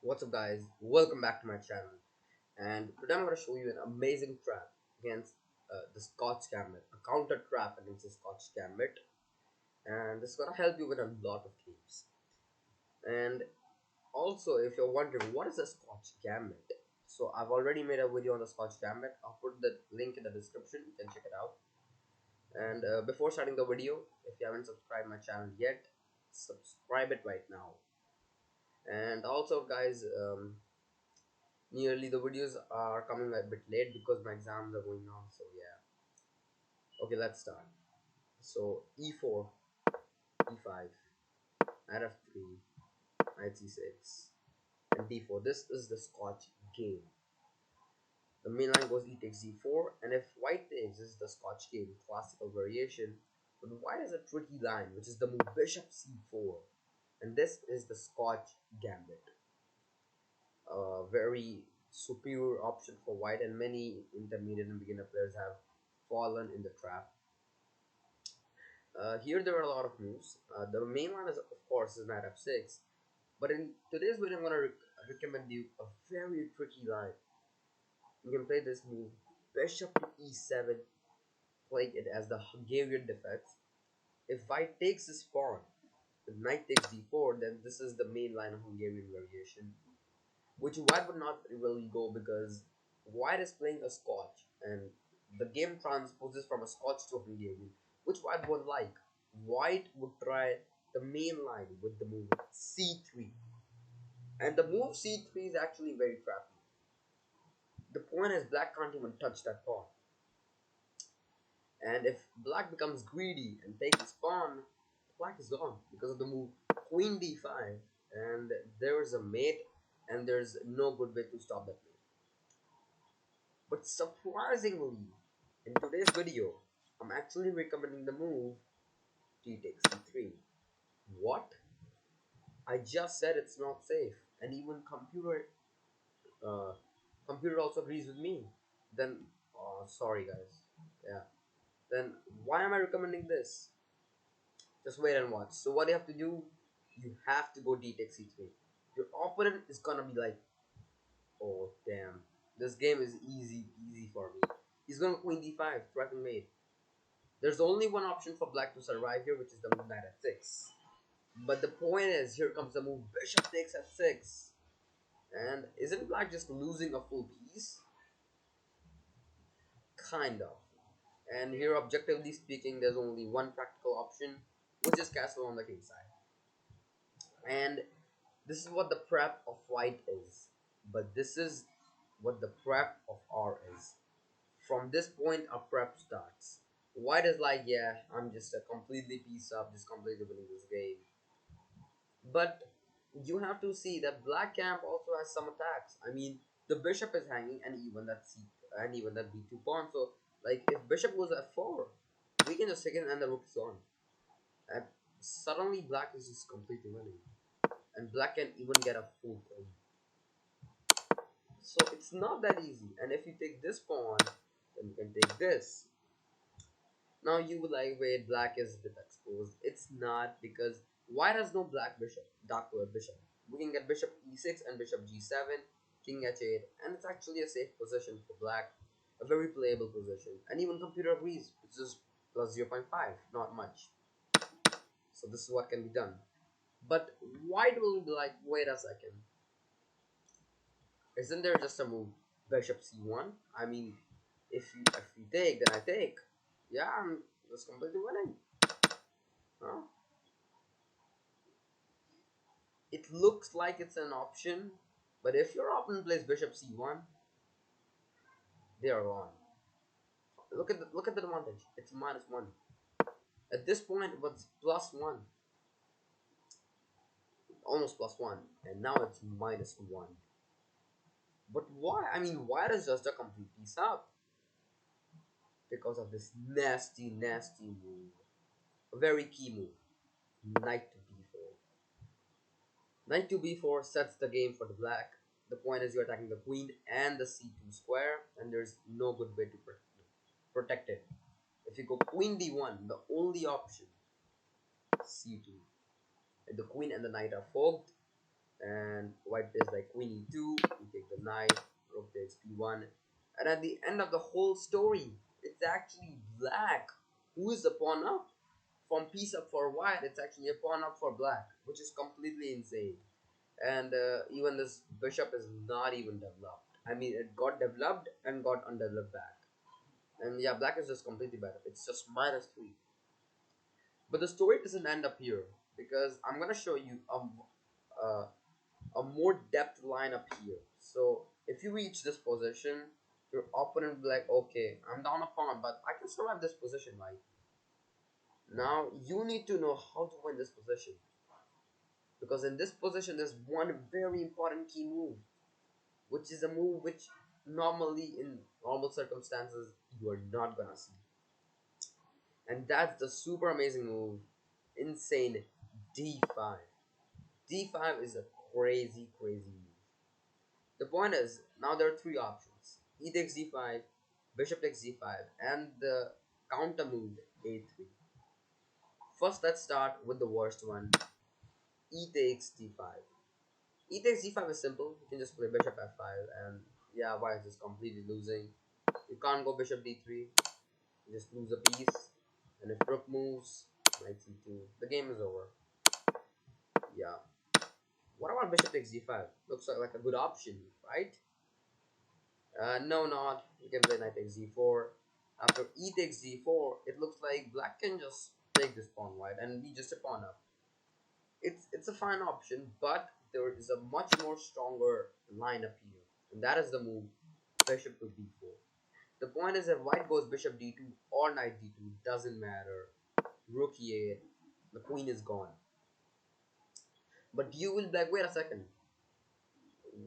What's up guys, welcome back to my channel, and today I'm going to show you an amazing trap against the Scotch Gambit, a counter trap against the Scotch Gambit, and this is going to help you win a lot of games. And also, if you're wondering what is a Scotch Gambit, so I've already made a video on the Scotch Gambit. I'll put the link in the description, you can check it out. And before starting the video, if you haven't subscribed my channel yet, subscribe it right now. And also guys, nearly the videos are coming a bit late because my exams are going on, so yeah. Okay, let's start. So e4, e5, knight f3, knight c6, and d4. This is the Scotch game. The main line goes e takes d4, and if white takes, this is the Scotch game, classical variation. But white has a tricky line, which is the move bishop c4, and this is the Scotch gambit. A very superior option for white, and many intermediate and beginner players have fallen in the trap. Here there are a lot of moves. The main one is, of course, is knight f6, but in today's video I'm going to recommend you a very tricky line. You can play this move bishop to e7, playing it as the Hungarian defense. If white takes this pawn, if knight takes d4, then this is the main line of Hungarian variation, which white would not really go because white is playing a Scotch, and the game transposes from a Scotch to a Hungarian, which white won't like. White would try the main line with the move c3, and the move c3 is actually very trappy. The point is black can't even touch that pawn, and if black becomes greedy and takes his pawn, black is gone because of the move queen d5, and there is a mate, and there's no good way to stop that mate. But surprisingly, in today's video, I'm actually recommending the move t takes c3. What? I just said it's not safe, and even uh, computer also agrees with me. Then, sorry guys. Yeah. Then why am I recommending this? Just wait and watch. So what you have to do? You have to go d takes c3. Your opponent is gonna be like, oh damn, this game is easy for me. He's going queen d5, threatening mate. There's only one option for black to survive here, which is the move knight f6. But the point is, here comes the move bishop takes f6. And isn't black just losing a full piece? Kind of. And here, objectively speaking, there's only one practical option, which is castle on the king side. And this is what the prep of white is. But this is what the prep of R is. From this point, our prep starts. White is like, yeah, I'm just a completely piece up, just completely winning this game. But you have to see that black camp also has some attacks. I mean, the bishop is hanging, and even that c and even that b2 pawn. So, like, if bishop goes f4, we can just take it, and the rook is gone. And suddenly, black is just completely winning, and black can even get a full queen. So it's not that easy. And if you take this pawn, then you can take this. Now you would like, wait, black is a bit exposed. It's not, because white has no black bishop, dark colored bishop. We can get bishop e6 and bishop g7, king h8, and it's actually a safe position for black, a very playable position. And even computer agrees, it's just plus 0.5, not much. So this is what can be done. But white will be like, wait a second, isn't there just a move bishop c1? I mean, if you take, then I take. Yeah, I'm just completely winning. Huh? It looks like it's an option, but if your opponent plays bishop c1, they are gone. Look at the advantage. It's -1. At this point, it was +1, almost +1, and now it's -1. But why? I mean, white is just a complete piece up because of this nasty move, a very key move, knight to b4. Knight to b4 sets the game for the black. The point is you're attacking the queen and the c2 square, and there's no good way to protect it. If you go queen d1, the only option, c2. And the queen and the knight are fogged, And white plays like queen e2, we take the knight, rook takes b1, and at the end of the whole story, it's actually black who is the pawn up. From piece up for white, it's actually a pawn up for black, which is completely insane. And even this bishop is not even developed. I mean, it got developed and got undeveloped back. And yeah, black is just completely better. It's just -3. But the story doesn't end up here because I'm gonna show you uh, a more depth line up here. So if you reach this position, your opponent will be like, okay, I'm down a pawn, but I can survive this position, right? Now you need to know how to win this position because in this position there's one very important key move, which is a move which normally in normal circumstances you are not gonna see, and that's the super amazing move, insane d5. D5 is a crazy move. The point is, now there are three options: e takes d5, bishop takes d5, and the counter move a3. First, let's start with the worst one: e takes d5. E takes d5 is simple. You can just play bishop f5, and yeah, white is just completely losing. You can't go bishop d3. You just lose a piece, and if rook moves, knight c2, the game is over. Yeah. What about bishop takes d5? Looks like a good option, right? No, not. You can play knight takes d4. After e takes d4, it looks like black can just take this pawn white and be just a pawn up. It's a fine option, but there is a much more stronger line up here, and that is the move bishop to d4. The point is that white goes bishop d2 or knight d2, doesn't matter. Rook e8, the queen is gone. But you will be like, wait a second,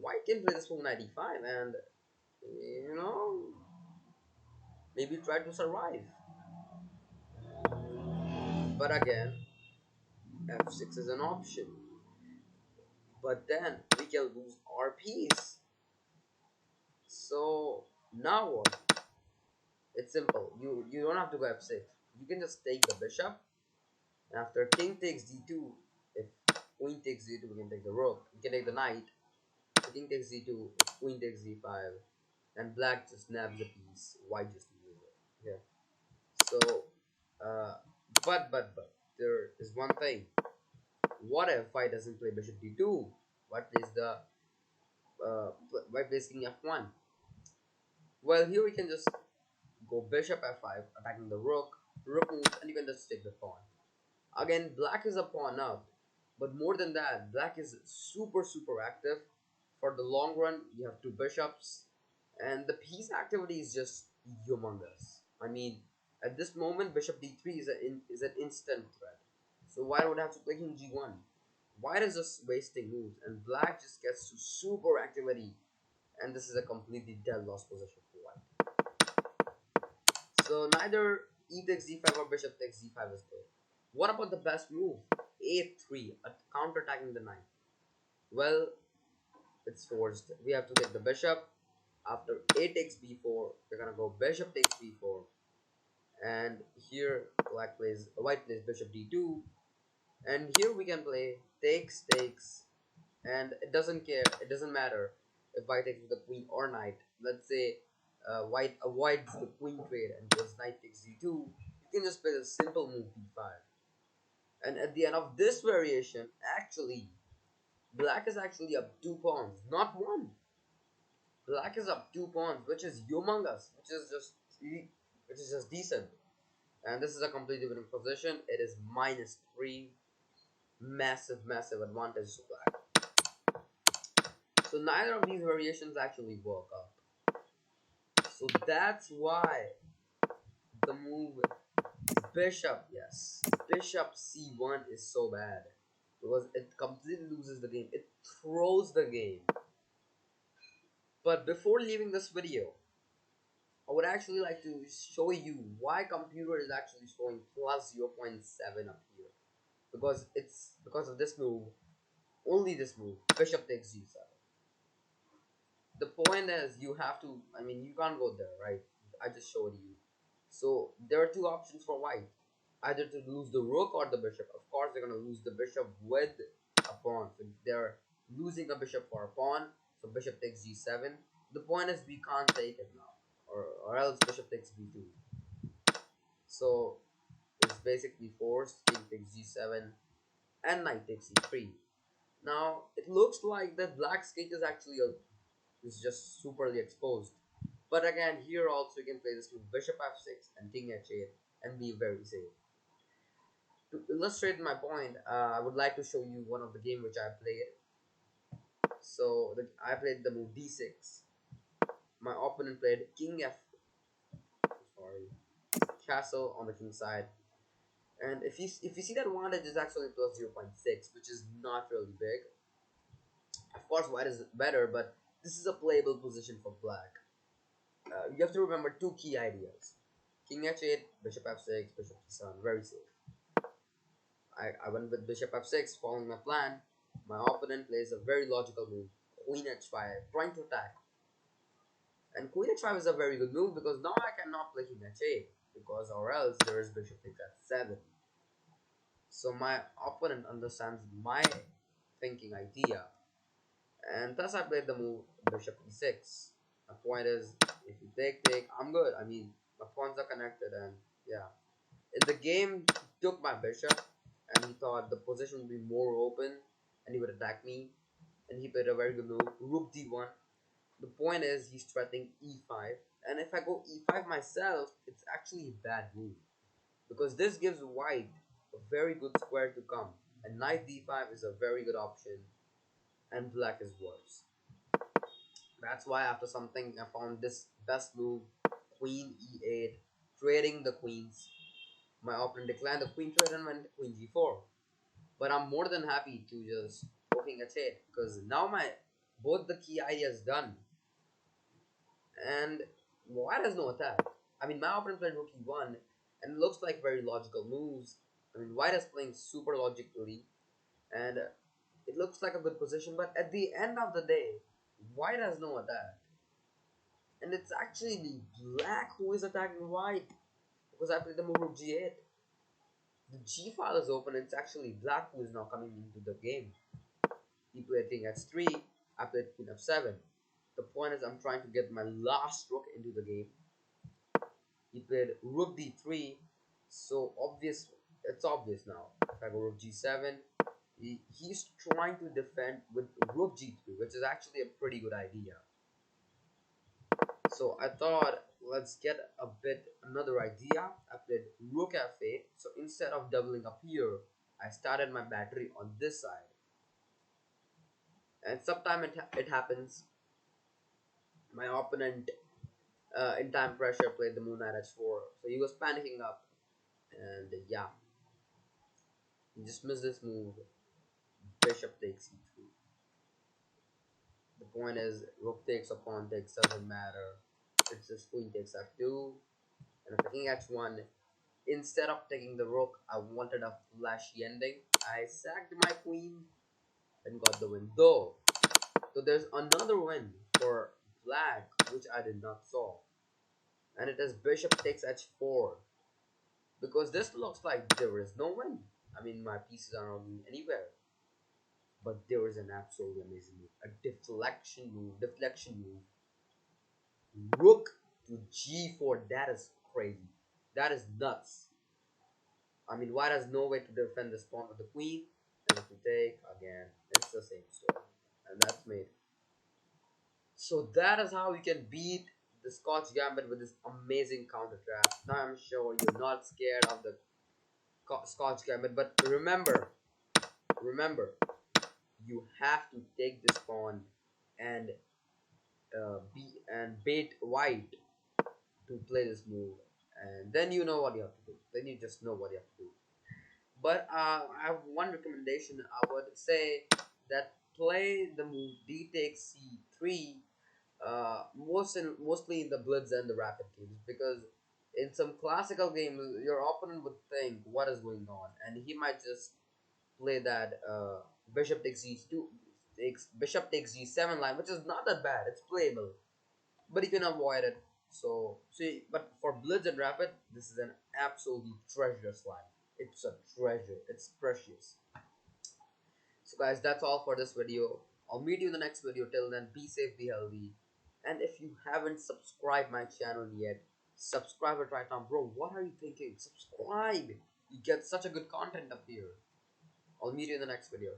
white can play this move knight e5 and you know maybe try to survive. But again, f6 is an option. But then we can lose our piece. So now what? It's simple. You don't have to go f6. You can just take the bishop. And after king takes d2, if queen takes d2, we can take the rook. We can take the knight. If king takes d2, if queen takes d5, and black just nabs the piece. White just loses it. Yeah. So, uh, but there is one thing. What if white doesn't play bishop d2? What is the white plays king f1? Well, here we can just go bishop f5, attacking the rook. Rook moves, and you can just take the pawn. Again, black is a pawn up, but more than that, black is super active. For the long run, you have two bishops, and the piece activity is just humongous. I mean, at this moment, bishop d3 is an instant threat. So why would I have to play king g1? White is just wasting moves, and black just gets to super activity, and this is a completely dead loss position for white. So neither e takes d5 or bishop takes d5 is good. What about the best move? a3, counter-attacking the knight. Well, it's forced. We have to take the bishop. After a takes b4, we're gonna go bishop takes b4. And here white plays bishop d2. And here we can play takes, and it doesn't care, it doesn't matter if white takes with the queen or knight. Let's say white avoids the queen trade and goes knight takes d2. You can just play the simple move d5. And at the end of this variation, actually, black is actually up 2 pawns, not one. Black is up 2 pawns, which is humongous, which is just decent. And this is a completely winning position. It is -3, massive advantage to black. So neither of these variations actually work up. So that's why the move bishop, yes, bishop c1 is so bad because it completely loses the game. It throws the game. But before leaving this video, I would actually like to show you why computer is actually showing +0.7 up here. Because it's because of this move, only this move, bishop takes g7. The point is you have to, I mean, you can't go there, right? I just showed you. So there are two options for white. Either to lose the rook or the bishop. Of course, they're going to lose the bishop with a pawn. So they're losing a bishop for a pawn. So bishop takes g7. The point is we can't take it now, or else bishop takes b2. So it's basically forced. King takes g7 and knight takes e3. Now it looks like that black's king is actually is just superly exposed. But again, here also you can play this move bishop f6 and king h8 and be very safe. To illustrate my point, I would like to show you one of the game which I played. So I played the move d6. My opponent played king f, sorry, castle on the king side. And if you see that advantage is actually plus 0.6, which is not really big. Of course, white is better, but this is a playable position for black. You have to remember two key ideas: king h8, bishop f6, bishop c7. Very safe. I went with bishop f6, following my plan. My opponent plays a very logical move, queen h5, trying to attack. And queen h5 is a very good move because now I cannot play king h8, because or else there is bishop takes f7. So my opponent understands my thinking idea, and thus I played the move bishop e6. The point is, if you take, I'm good. I mean, my pawns are connected, and yeah. In the game, he took my bishop, and he thought the position would be more open, and he would attack me. And he played a very good move, rook d1. The point is, he's threatening e5, and if I go e5 myself, it's actually a bad move, because this gives white a very good square to come, and knight d5 is a very good option, and black is worse. That's why after something I found this best move, queen e8, trading the queens. My opponent declined the queen trade and went queen g4. But I'm more than happy to just go king h8, because now my both the key ideas done, and white has no attack. I mean, my opponent played rook e1, and it looks like very logical moves. I mean, white is playing super logically, and it looks like a good position. But at the end of the day, white has no attack, and it's actually black who is attacking white, because I played the move rook g8. The g file is open. It's actually black who is now coming into the game. He played king h3. I played queen f7. The point is, I'm trying to get my last rook into the game. He played rook d3. So obvious, it's obvious now. If I go rook g7, he's trying to defend with rook g3, which is actually a pretty good idea. So I thought, let's get a bit another idea. I played rook f8. So instead of doubling up here, I started my battery on this side. And sometimes it happens. My opponent, in time pressure, played the moon knight h4. So he was panicking up. And yeah, he just missed this move. Bishop takes e2. The point is, rook takes or pawn takes doesn't matter. It's just queen takes f2. And if king h1, instead of taking the rook, I wanted a flashy ending. I sacked my queen and got the win. Though, so there's another win for black, which I did not solve. And it is bishop takes h4. Because this looks like there is no win. I mean, my pieces are not going anywhere. But there is an absolutely amazing move. A deflection move. Deflection move. Rook to g4. That is crazy. That is nuts. I mean, white has no way to defend this pawn with the queen. And if you take, again, it's the same story. And that's made. So that is how you can beat the Scotch Gambit with this amazing counter trap. Now I'm sure you're not scared of the Scotch Gambit, but remember, you have to take this pawn and bait white to play this move, and then you know what you have to do. Then you just know what you have to do. But I have one recommendation. I would say that play the move d takes c3 mostly in the blitz and the rapid games, because in some classical games your opponent would think what is going on, and he might just play that bishop takes g2, takes bishop takes g7 line, which is not that bad. It's playable, but you can avoid it. So see, but for blitz and rapid, this is an absolutely treasure line. It's a treasure. It's precious. So guys, that's all for this video. I'll meet you in the next video. Till then, be safe, be healthy. And if you haven't subscribed my channel yet, subscribe it right now. Bro, what are you thinking? Subscribe. You get such a good content up here. I'll meet you in the next video.